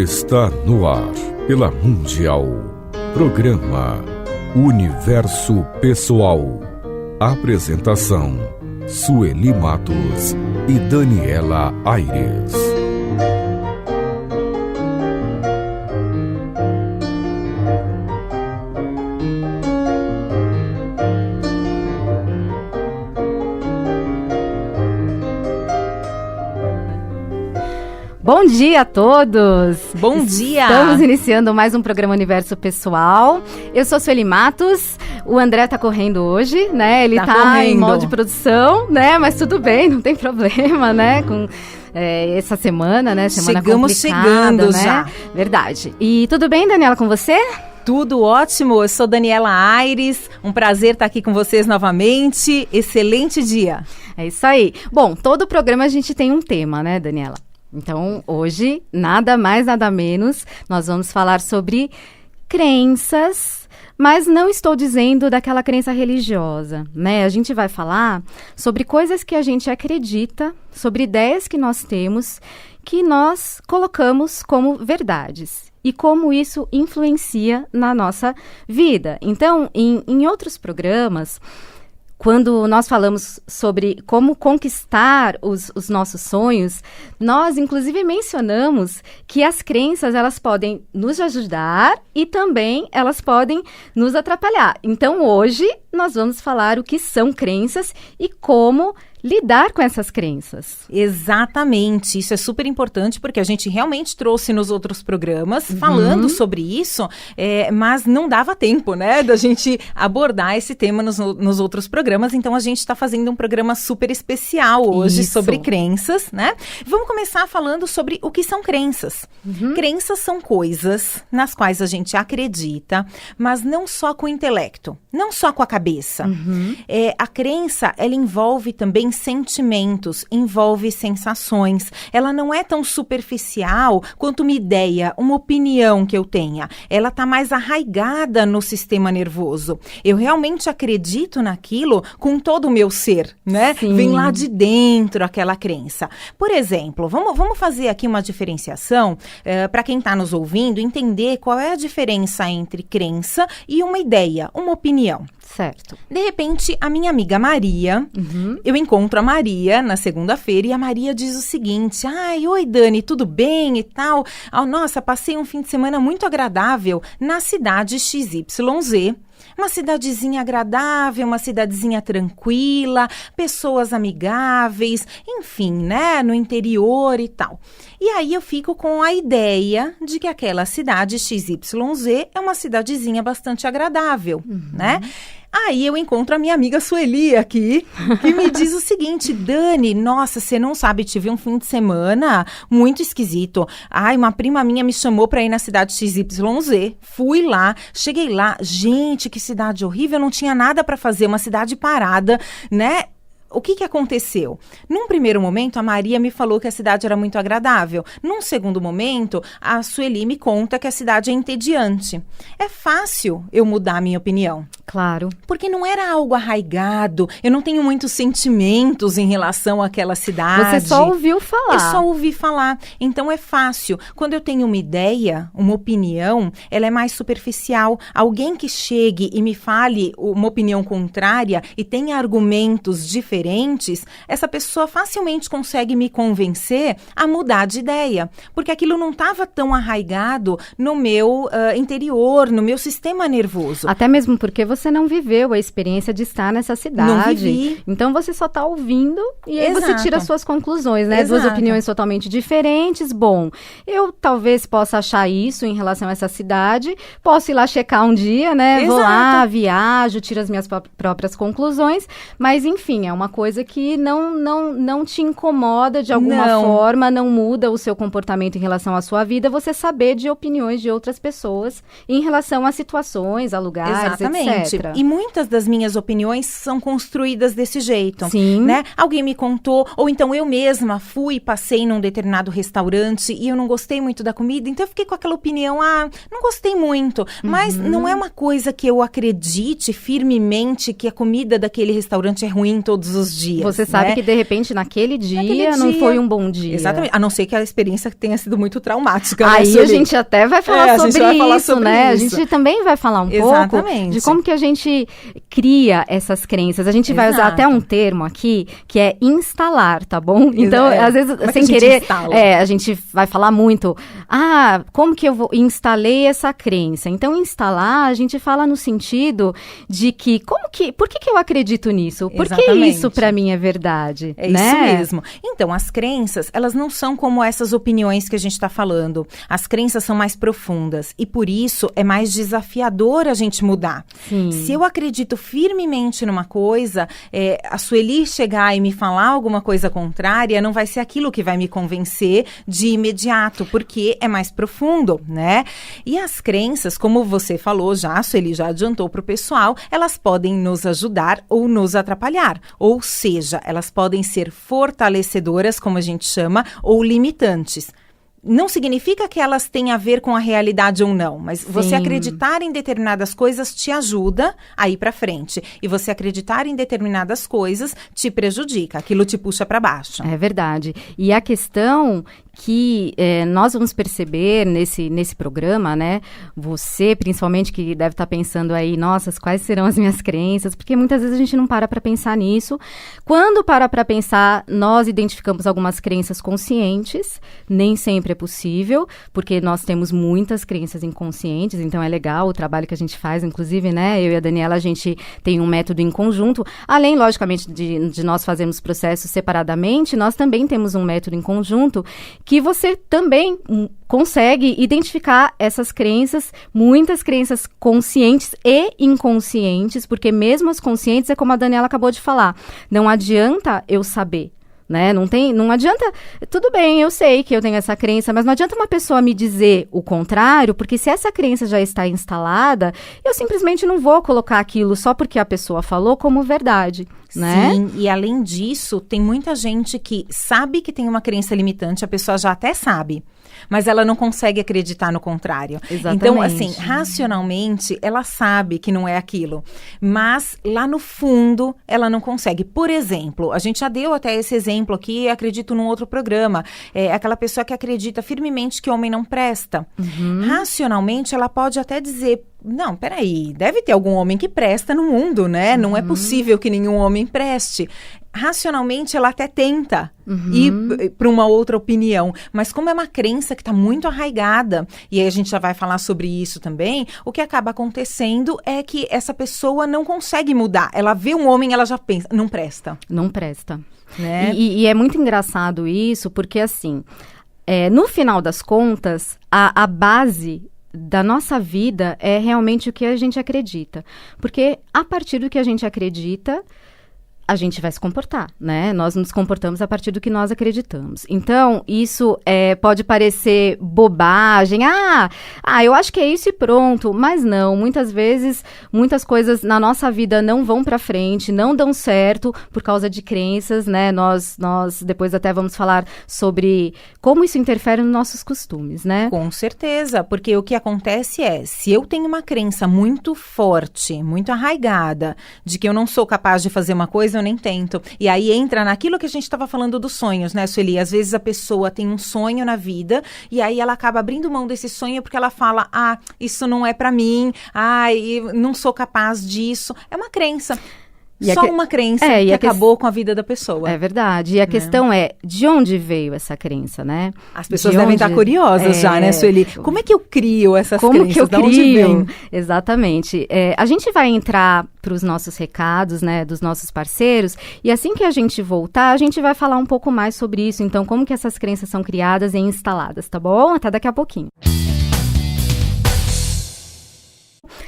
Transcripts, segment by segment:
Está no ar, pela Mundial. Programa Universo Pessoal. Apresentação: Sueli Matos e Daniela Aires. Bom dia a todos! Bom dia! Estamos iniciando mais um programa Universo Pessoal. Eu sou Sueli Matos, o André tá correndo hoje, né? Ele tá em modo de produção, né? Mas tudo bem, não tem problema, né? Com essa semana, né? Semana complicada, chegando, né? Já. Verdade. E tudo bem, Daniela, com você? Tudo ótimo, eu sou Daniela Aires, um prazer estar aqui com vocês novamente, excelente dia. É isso aí. Bom, todo programa a gente tem um tema, né, Daniela? Então, hoje, nada mais, nada menos, nós vamos falar sobre crenças, mas não estou dizendo daquela crença religiosa, né? A gente vai falar sobre coisas que a gente acredita, sobre ideias que nós temos, que nós colocamos como verdades e como isso influencia na nossa vida. Então, em outros programas, quando nós falamos sobre como conquistar os nossos sonhos, nós, inclusive, mencionamos que as crenças, elas podem nos ajudar e também elas podem nos atrapalhar. Então, hoje, nós vamos falar o que são crenças e como lidar com essas crenças. Exatamente, isso é super importante porque a gente realmente trouxe nos outros programas falando sobre isso, mas não dava tempo, né, da gente abordar esse tema nos outros programas, então a gente está fazendo um programa super especial hoje sobre crenças, né? Vamos começar falando sobre o que são crenças. Crenças são coisas nas quais a gente acredita, mas não só com o intelecto, não só com a cabeça. A crença, ela envolve também sentimentos, envolve sensações. Ela não é tão superficial quanto uma ideia, uma opinião que eu tenha. Ela está mais arraigada no sistema nervoso. Eu realmente acredito naquilo com todo o meu ser, né? Sim. Vem lá de dentro aquela crença. Por exemplo, vamos fazer aqui uma diferenciação para quem está nos ouvindo, entender qual é a diferença entre crença e uma ideia, uma opinião. Certo. De repente, a minha amiga Maria, eu encontro a Maria na segunda-feira e a Maria diz o seguinte: ai, oi Dani, tudo bem e tal? Nossa, passei um fim de semana muito agradável na cidade XYZ. Uma cidadezinha agradável, uma cidadezinha tranquila, pessoas amigáveis, enfim, né, no interior e tal. E aí eu fico com a ideia de que aquela cidade XYZ é uma cidadezinha bastante agradável, né? Aí eu encontro a minha amiga Sueli aqui, que me diz o seguinte: Dani, nossa, você não sabe, tive um fim de semana muito esquisito. Ai, uma prima minha me chamou pra ir na cidade XYZ, fui lá, cheguei lá, gente, que cidade horrível, não tinha nada pra fazer, uma cidade parada, né? O que aconteceu? Num primeiro momento, a Maria me falou que a cidade era muito agradável. Num segundo momento, a Sueli me conta que a cidade é entediante. É fácil eu mudar a minha opinião. Claro. Porque não era algo arraigado, eu não tenho muitos sentimentos em relação àquela cidade. Você só ouviu falar. Eu só ouvi falar. Então é fácil. Quando eu tenho uma ideia, uma opinião, ela é mais superficial. Alguém que chegue e me fale uma opinião contrária e tenha argumentos diferentes, essa pessoa facilmente consegue me convencer a mudar de ideia, porque aquilo não estava tão arraigado no meu interior, no meu sistema nervoso. Até mesmo porque você não viveu a experiência de estar nessa cidade. Não vivi. Então você só está ouvindo e aí você tira suas conclusões, né? Exato. Duas opiniões totalmente diferentes. Bom, eu talvez possa achar isso em relação a essa cidade, posso ir lá checar um dia, né? Exato. Vou lá, viajo, tiro as minhas próprias conclusões, mas enfim, é uma coisa que não te incomoda de alguma forma, não muda o seu comportamento em relação à sua vida, você saber de opiniões de outras pessoas em relação a situações, a lugares, exatamente. etc. E muitas das minhas opiniões são construídas desse jeito. Sim. Né? Alguém me contou, ou então eu mesma fui, passei num determinado restaurante e eu não gostei muito da comida, então eu fiquei com aquela opinião, não gostei muito. Mas não é uma coisa que eu acredite firmemente que a comida daquele restaurante é ruim todos os dias. Você sabe, né? que de repente naquele dia não foi um bom dia. Exatamente, a não ser que a experiência tenha sido muito traumática. Aí a gente até vai falar sobre isso, né? Isso. A gente também vai falar um pouco de como que a gente cria essas crenças. A gente vai usar até um termo aqui, que é instalar, tá bom? Então, às vezes, sem querer, a gente vai falar muito, como que eu instalei essa crença? Então, instalar, a gente fala no sentido de que, por que eu acredito nisso? Por que isso pra mim é verdade? É né? isso mesmo. Então, as crenças, elas não são como essas opiniões que a gente tá falando. As crenças são mais profundas e, por isso, é mais desafiador a gente mudar. Sim. Se eu acredito firmemente numa coisa, a Sueli chegar e me falar alguma coisa contrária, não vai ser aquilo que vai me convencer de imediato, porque é mais profundo, né? E as crenças, como você falou já, a Sueli já adiantou para o pessoal, elas podem nos ajudar ou nos atrapalhar. Ou seja, elas podem ser fortalecedoras, como a gente chama, ou limitantes. Não significa que elas têm a ver com a realidade ou não, mas você acreditar em determinadas coisas te ajuda a ir para frente. E você acreditar em determinadas coisas te prejudica, aquilo te puxa para baixo. É verdade. E a questão que nós vamos perceber nesse programa, né? Você, principalmente, que deve estar pensando aí, nossa, quais serão as minhas crenças? Porque muitas vezes a gente não para pensar nisso. Quando para pensar, nós identificamos algumas crenças conscientes, nem sempre é possível, porque nós temos muitas crenças inconscientes, então é legal o trabalho que a gente faz, inclusive, né? Eu e a Daniela, a gente tem um método em conjunto. Além, logicamente, de nós fazermos processos separadamente, nós também temos um método em conjunto que você também consegue identificar essas crenças, muitas crenças conscientes e inconscientes, porque mesmo as conscientes, é como a Daniela acabou de falar, não adianta eu saber. Né? Não adianta, tudo bem, eu sei que eu tenho essa crença, mas não adianta uma pessoa me dizer o contrário, porque se essa crença já está instalada, eu simplesmente não vou colocar aquilo só porque a pessoa falou como verdade, né? Sim, e além disso, tem muita gente que sabe que tem uma crença limitante, a pessoa já até sabe, mas ela não consegue acreditar no contrário. Exatamente. Então, assim, racionalmente, ela sabe que não é aquilo, mas lá no fundo, ela não consegue. Por exemplo, a gente já deu até esse exemplo aqui, acredito num outro programa, aquela pessoa que acredita firmemente que homem não presta. Racionalmente, ela pode até dizer, não, peraí, deve ter algum homem que presta no mundo, né? Não é possível que nenhum homem preste. Racionalmente, ela até tenta ir para uma outra opinião. Mas como é uma crença que está muito arraigada, e aí a gente já vai falar sobre isso também, o que acaba acontecendo é que essa pessoa não consegue mudar. Ela vê um homem, ela já pensa, não presta. Não presta. Né? E é muito engraçado isso, porque assim, no final das contas, a base da nossa vida é realmente o que a gente acredita. Porque a partir do que a gente acredita, a gente vai se comportar, né? Nós nos comportamos a partir do que nós acreditamos. Então, isso pode parecer bobagem. Eu acho que é isso e pronto. Mas não, muitas vezes, muitas coisas na nossa vida não vão para frente, não dão certo por causa de crenças, né? Nós depois até vamos falar sobre como isso interfere nos nossos costumes, né? Com certeza, porque o que acontece se eu tenho uma crença muito forte, muito arraigada, de que eu não sou capaz de fazer uma coisa, eu nem tento. E aí entra naquilo que a gente estava falando dos sonhos, né, Sueli? Às vezes a pessoa tem um sonho na vida e aí ela acaba abrindo mão desse sonho porque ela fala, isso não é para mim, eu não sou capaz disso. É uma crença. Só uma crença que acabou com a vida da pessoa. É verdade. E a questão é, de onde veio essa crença, né? As pessoas devem estar curiosas já, né, Sueli? Como é que eu crio essas crenças? Como que eu crio? Exatamente. A gente vai entrar para os nossos recados, né, dos nossos parceiros, e assim que a gente voltar, a gente vai falar um pouco mais sobre isso. Então, como que essas crenças são criadas e instaladas, tá bom? Até daqui a pouquinho.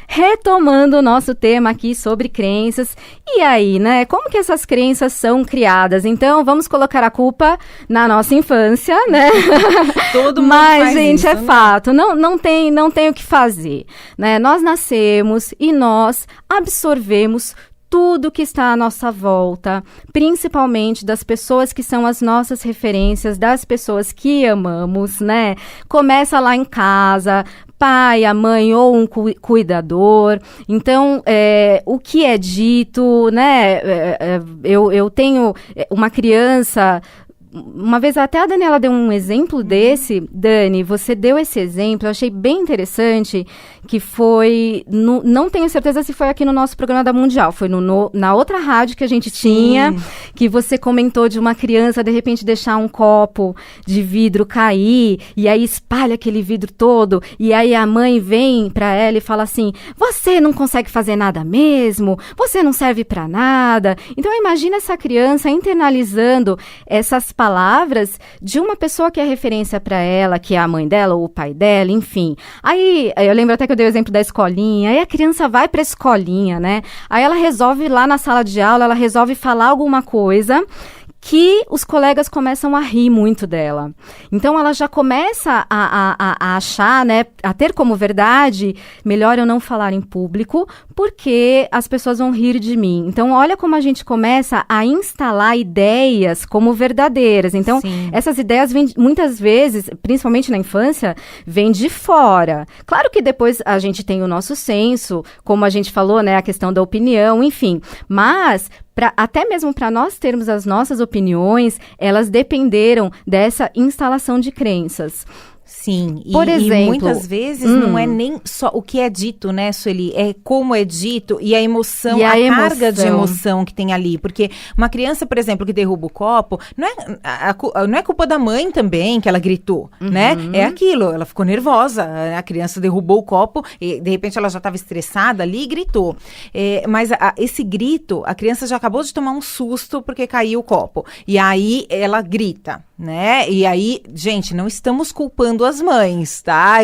retomando o nosso tema aqui sobre crenças. E aí, né? Como que essas crenças são criadas? Então, vamos colocar a culpa na nossa infância, né? Todo mundo Mas, faz gente, isso, é né? fato. Não tem o que fazer, né? Nós nascemos e nós absorvemos tudo que está à nossa volta, principalmente das pessoas que são as nossas referências, das pessoas que amamos, né? Começa lá em casa, pai, a mãe ou um cuidador. Então, o que é dito, né? Eu tenho uma criança... Uma vez até a Daniela deu um exemplo desse. Dani, você deu esse exemplo, eu achei bem interessante, que foi, não tenho certeza se foi aqui no nosso programa da Mundial, foi na outra rádio que a gente tinha, que você comentou de uma criança, de repente, deixar um copo de vidro cair, e aí espalha aquele vidro todo, e aí a mãe vem pra ela e fala assim, você não consegue fazer nada mesmo, você não serve pra nada. Então, imagina essa criança internalizando essas palavras de uma pessoa que é referência para ela, que é a mãe dela ou o pai dela, enfim. Aí, eu lembro até que eu dei o exemplo da escolinha, aí a criança vai para a escolinha, né? Aí ela resolve lá na sala de aula, ela resolve falar alguma coisa que os colegas começam a rir muito dela. Então, ela já começa a achar, né, a ter como verdade, melhor eu não falar em público, porque as pessoas vão rir de mim. Então, olha como a gente começa a instalar ideias como verdadeiras. Então, essas ideias vêm, muitas vezes, principalmente na infância, vêm de fora. Claro que depois a gente tem o nosso senso, como a gente falou, né, a questão da opinião, enfim. Mas... até mesmo para nós termos as nossas opiniões, elas dependeram dessa instalação de crenças. Sim, Por exemplo, e muitas vezes não é nem só o que é dito, né, Sueli? É como é dito e a emoção, carga de emoção que tem ali. Porque uma criança, por exemplo, que derruba o copo, não é culpa da mãe também que ela gritou, né? É aquilo, ela ficou nervosa, a criança derrubou o copo e de repente ela já estava estressada ali e gritou. Mas esse grito, a criança já acabou de tomar um susto porque caiu o copo. E aí ela grita, né? E aí, gente, não estamos culpando as mães, tá?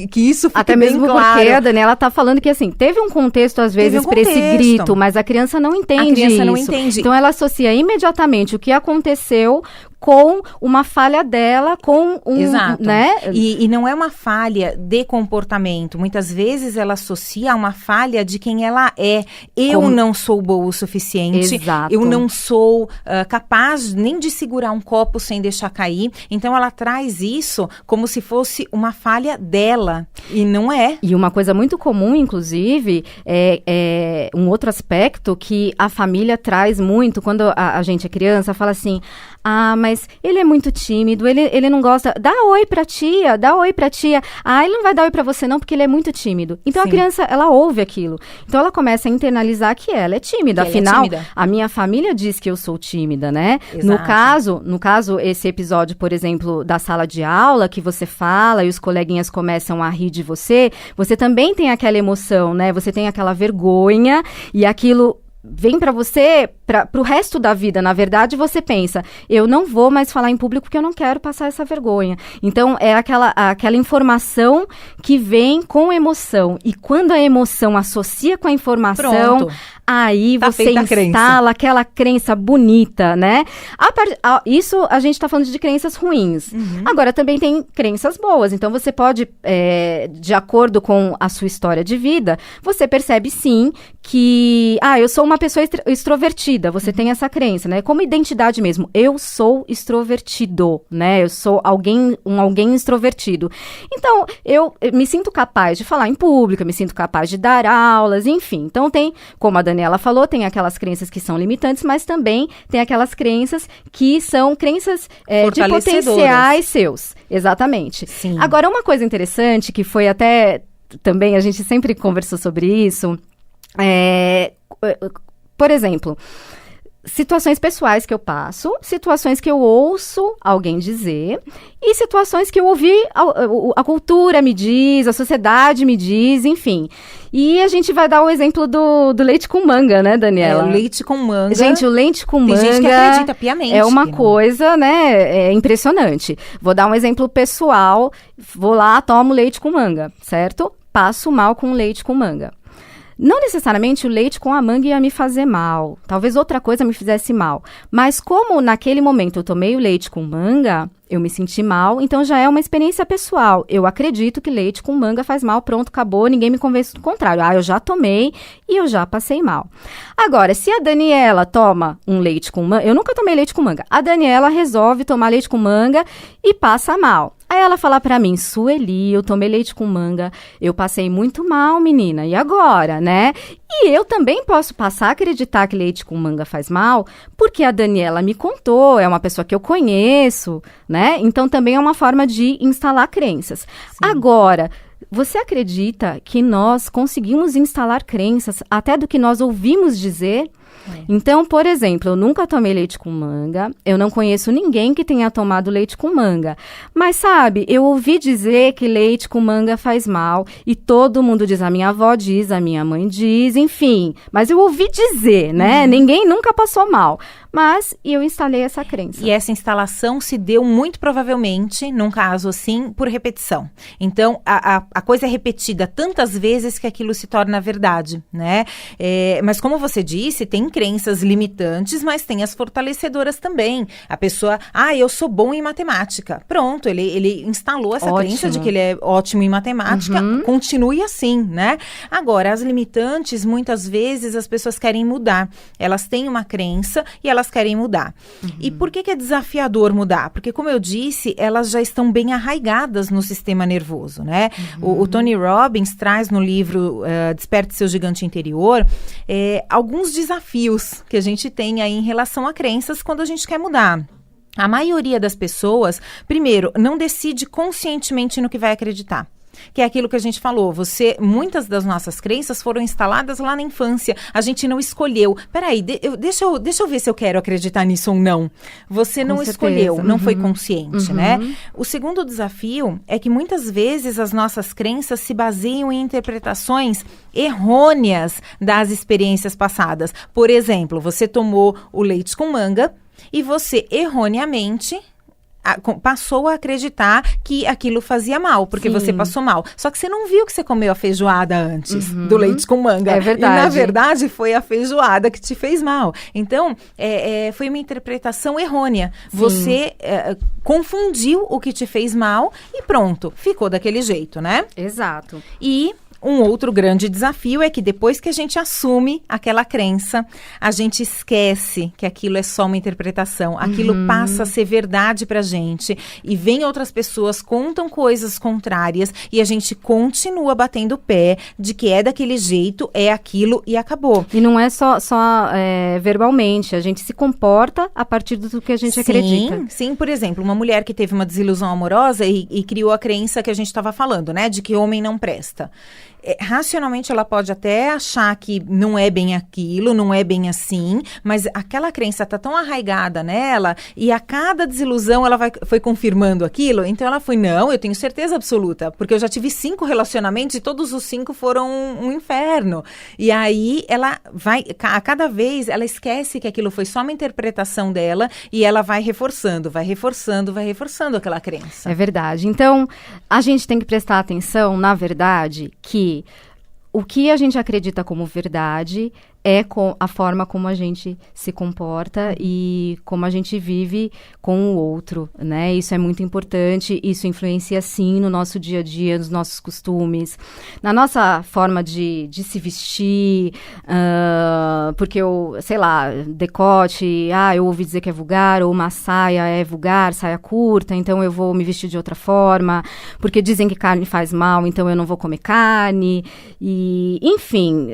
Que isso fique até bem mesmo claro. Porque a Daniela tá falando que, assim, teve um contexto, às vezes, para esse grito, mas a criança não entende A criança isso. não entende. Então, ela associa imediatamente o que aconteceu com uma falha dela, com um... Exato. Né? E não é uma falha de comportamento. Muitas vezes ela associa a uma falha de quem ela é. Eu não sou boa o suficiente. Exato. Eu não sou capaz nem de segurar um copo sem deixar cair. Então, ela traz isso como se fosse uma falha dela. E não é. E uma coisa muito comum, inclusive, é um outro aspecto que a família traz muito. Quando a gente é criança, fala assim... Ah, mas ele é muito tímido, ele não gosta... Dá oi pra tia, dá oi pra tia. Ah, ele não vai dar oi pra você não, porque ele é muito tímido. Então, a criança, ela ouve aquilo. Então, ela começa a internalizar que ela é tímida. Afinal, a minha família diz que eu sou tímida, né? Exato. No caso, esse episódio, por exemplo, da sala de aula, que você fala e os coleguinhas começam a rir de você, você também tem aquela emoção, né? Você tem aquela vergonha e aquilo... vem para você, pro resto da vida. Na verdade, você pensa, eu não vou mais falar em público porque eu não quero passar essa vergonha. Então, é aquela informação que vem com emoção. E quando a emoção associa com a informação, aí você instala aquela crença bonita, né? Isso a gente tá falando de crenças ruins. Agora, também tem crenças boas. Então, você pode, de acordo com a sua história de vida, você percebe, sim, que... eu sou uma pessoa extrovertida. Você tem essa crença, né? Como identidade mesmo. Eu sou extrovertido, né? Eu sou alguém extrovertido. Então, eu me sinto capaz de falar em público, me sinto capaz de dar aulas, enfim. Então, tem, como a Daniela falou, tem aquelas crenças que são limitantes, mas também tem aquelas crenças que são crenças de potenciais seus. Exatamente. Sim. Agora, uma coisa interessante, que foi até... Também, a gente sempre conversou sobre isso... Por exemplo, situações pessoais que eu passo, situações que eu ouço alguém dizer e situações que eu ouvi, a cultura me diz, a sociedade me diz, enfim. E a gente vai dar o exemplo do leite com manga, né, Daniela? O leite com manga. Gente, o leite com manga... Tem gente que acredita piamente. É uma coisa, né, impressionante. Vou dar um exemplo pessoal. Vou lá, tomo leite com manga, certo? passo mal com leite com manga. Não necessariamente o leite com a manga ia me fazer mal. Talvez outra coisa me fizesse mal. Mas como naquele momento eu tomei o leite com manga, eu me senti mal, então já é uma experiência pessoal. Eu acredito que leite com manga faz mal, pronto, acabou, ninguém me convence do contrário. Eu já tomei e eu já passei mal. Agora, se a Daniela toma um leite com manga, eu nunca tomei leite com manga. A Daniela resolve tomar leite com manga e passa mal. Aí ela fala pra mim, Sueli, eu tomei leite com manga, eu passei muito mal, menina, e agora, né? E eu também posso passar a acreditar que leite com manga faz mal, porque a Daniela me contou, é uma pessoa que eu conheço, né? Então também é uma forma de instalar crenças. Sim. Agora, você acredita que nós conseguimos instalar crenças até do que nós ouvimos dizer? Então, por exemplo, eu nunca tomei leite com manga, eu não conheço ninguém que tenha tomado leite com manga, mas sabe, eu ouvi dizer que leite com manga faz mal e todo mundo diz, a minha avó diz, a minha mãe diz, enfim, mas eu ouvi dizer, né? Ninguém nunca passou mal. Mas eu instalei essa crença. E essa instalação se deu muito provavelmente, num caso assim, por repetição. Então, a coisa é repetida tantas vezes que aquilo se torna verdade, né? Mas como você disse, tem crenças limitantes, mas tem as fortalecedoras também. A pessoa, eu sou bom em matemática. Pronto, ele instalou essa crença de que ele é ótimo em matemática. Continue assim, né? Agora, as limitantes, muitas vezes as pessoas querem mudar. Elas têm uma crença e elas querem mudar. E por que é desafiador mudar? Porque, como eu disse, elas já estão bem arraigadas no sistema nervoso, né? O Tony Robbins traz no livro Desperte Seu Gigante Interior alguns desafios que a gente tem aí em relação a crenças quando a gente quer mudar. A maioria das pessoas, primeiro, não decide conscientemente no que vai acreditar. Que é aquilo que a gente falou, muitas das nossas crenças foram instaladas lá na infância, a gente não escolheu. Peraí, deixa eu ver se eu quero acreditar nisso ou não. Você não escolheu, não foi consciente, né? O segundo desafio é que muitas vezes as nossas crenças se baseiam em interpretações errôneas das experiências passadas. Por exemplo, você tomou o leite com manga e você erroneamente passou a acreditar que aquilo fazia mal, porque você passou mal. Só que você não viu que você comeu a feijoada antes do leite com manga. É verdade. E, na verdade, foi a feijoada que te fez mal. Então, foi uma interpretação errônea. Sim. Você confundiu o que te fez mal e pronto, ficou daquele jeito, né? Exato. E um outro grande desafio é que depois que a gente assume aquela crença, a gente esquece que aquilo é só uma interpretação. Aquilo passa a ser verdade pra gente. E vem outras pessoas, contam coisas contrárias e a gente continua batendo o pé de que é daquele jeito, é aquilo e acabou. E não é só verbalmente, a gente se comporta a partir do que a gente acredita. Sim, por exemplo, uma mulher que teve uma desilusão amorosa e criou a crença que a gente estava falando, né? De que homem não presta. Racionalmente ela pode até achar que não é bem aquilo, não é bem assim, mas aquela crença tá tão arraigada nela e a cada desilusão ela foi confirmando aquilo, então ela foi, não, eu tenho certeza absoluta, porque eu já tive 5 relacionamentos e todos os 5 foram um inferno. E aí ela vai, a cada vez ela esquece que aquilo foi só uma interpretação dela e ela vai reforçando aquela crença. É verdade. Então, a gente tem que prestar atenção, na verdade, que o que a gente acredita como verdade é a forma como a gente se comporta e como a gente vive com o outro, né? Isso é muito importante, isso influencia sim no nosso dia a dia, nos nossos costumes, na nossa forma de se vestir, porque decote, eu ouvi dizer que é vulgar, ou uma saia é vulgar, saia curta, então eu vou me vestir de outra forma, porque dizem que carne faz mal, então eu não vou comer carne, e enfim,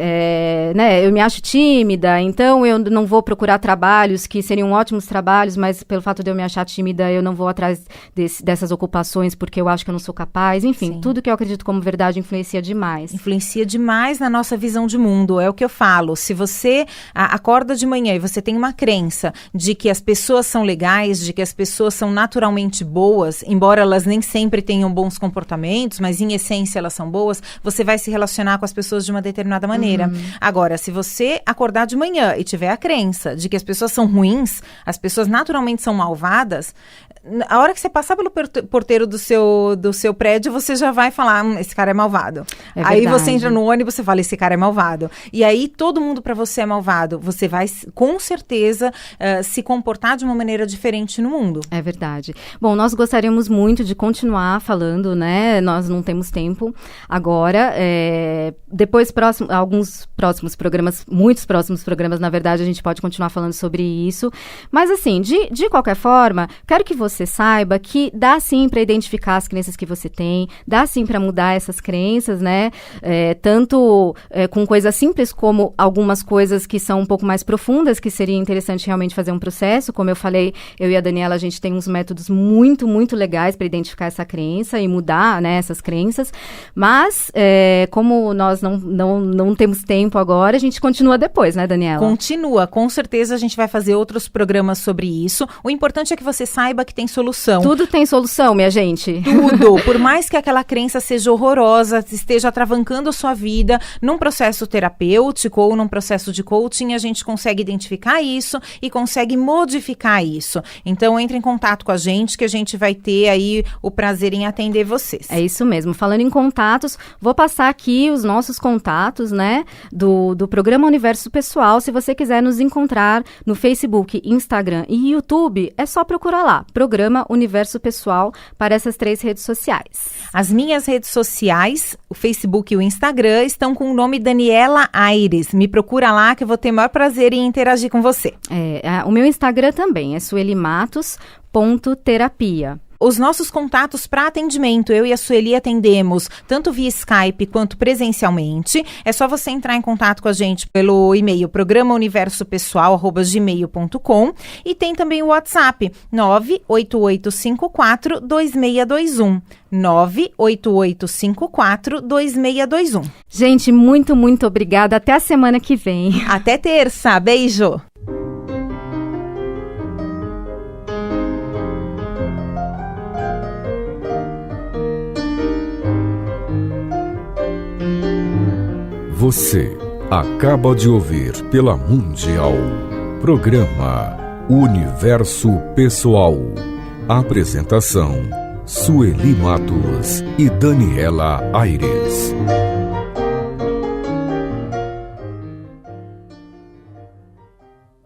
né? Eu me acho tímida, então eu não vou procurar trabalhos que seriam ótimos trabalhos, mas pelo fato de eu me achar tímida, eu não vou atrás dessas ocupações porque eu acho que eu não sou capaz. Enfim, sim, tudo que eu acredito como verdade influencia demais. Influencia demais na nossa visão de mundo, é o que eu falo. Se você acorda de manhã e você tem uma crença de que as pessoas são legais, de que as pessoas são naturalmente boas, embora elas nem sempre tenham bons comportamentos, mas em essência elas são boas, você vai se relacionar com as pessoas de uma determinada maneira. Agora, se você acordar de manhã e tiver a crença de que as pessoas são ruins, as pessoas naturalmente são malvadas, a hora que você passar pelo porteiro do seu prédio, você já vai falar, esse cara é malvado. Aí você entra no ônibus, você fala, esse cara é malvado. E aí todo mundo para você é malvado. Você vai, com certeza, se comportar de uma maneira diferente no mundo. É verdade. Bom, nós gostaríamos muito de continuar falando, né? Nós não temos tempo agora. Depois, alguns próximos programas, muitos próximos programas, na verdade, a gente pode continuar falando sobre isso. Mas, assim, de qualquer forma, quero que você saiba que dá sim para identificar as crenças que você tem, dá sim para mudar essas crenças, né? Tanto com coisas simples como algumas coisas que são um pouco mais profundas, que seria interessante realmente fazer um processo. Como eu falei, eu e a Daniela, a gente tem uns métodos muito, muito legais para identificar essa crença e mudar, né, essas crenças. Mas, como nós não temos tempo agora, a gente continua depois, né, Daniela? Continua. Com certeza a gente vai fazer outros programas sobre isso. O importante é que você saiba que tem solução. Tudo tem solução, minha gente. Tudo. Por mais que aquela crença seja horrorosa, esteja atravancando a sua vida, num processo terapêutico ou num processo de coaching, a gente consegue identificar isso e consegue modificar isso. Então, entre em contato com a gente, que a gente vai ter aí o prazer em atender vocês. É isso mesmo. Falando em contatos, vou passar aqui os nossos contatos, né, do programa Universo Pessoal. Se você quiser nos encontrar no Facebook, Instagram e YouTube, é só procurar lá, Programa Universo Pessoal, para essas 3 redes sociais. As minhas redes sociais, o Facebook e o Instagram, estão com o nome Daniela Aires. Me procura lá que eu vou ter o maior prazer em interagir com você. O meu Instagram também é suelimatos.terapia. Os nossos contatos para atendimento, eu e a Sueli atendemos tanto via Skype quanto presencialmente. É só você entrar em contato com a gente pelo e-mail programauniversopessoal@gmail.com e tem também o WhatsApp 988542621. 988542621. Gente, muito, muito obrigada. Até a semana que vem. Até terça. Beijo. Você acaba de ouvir pela Mundial Programa Universo Pessoal. Apresentação: Sueli Matos e Daniela Aires.